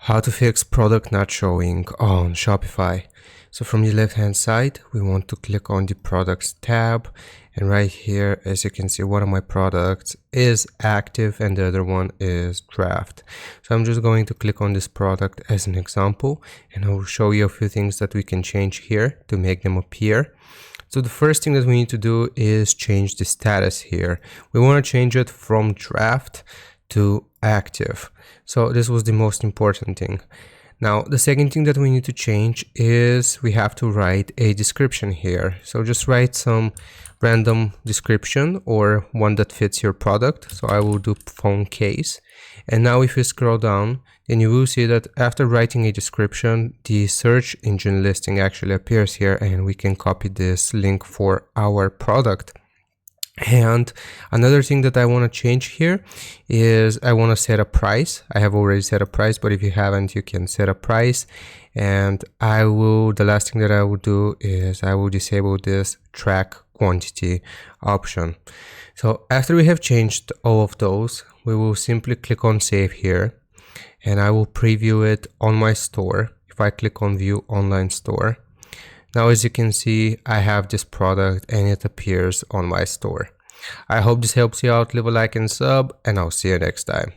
How to fix product not showing on Shopify. So from the left hand side, we want to click on the products tab, and right here, as you can see, one of my products is active and the other one is draft. So I'm just going to click on this product as an example, and I will show you a few things that we can change here to make them appear. So the first thing that we need to do is change the status here. We want to change it from draft to active. So this was the most important thing. Now, the second thing that we need to change is we have to write a description here. So just write some random description or one that fits your product. So I will do phone case. And now if you scroll down, then you will see that after writing a description, the search engine listing actually appears here, and we can copy this link for our product. And another thing that I want to change here is I want to set a price. I have already set a price, but if you haven't, you can set a price. And the last thing that I will do is I will disable this track quantity option. So after we have changed all of those, we will simply click on save here, and I will preview it on my store. If I click on view online store, now as you can see, I have this product and it appears on my store. I hope this helps you out. Leave a like and sub, and I'll see you next time.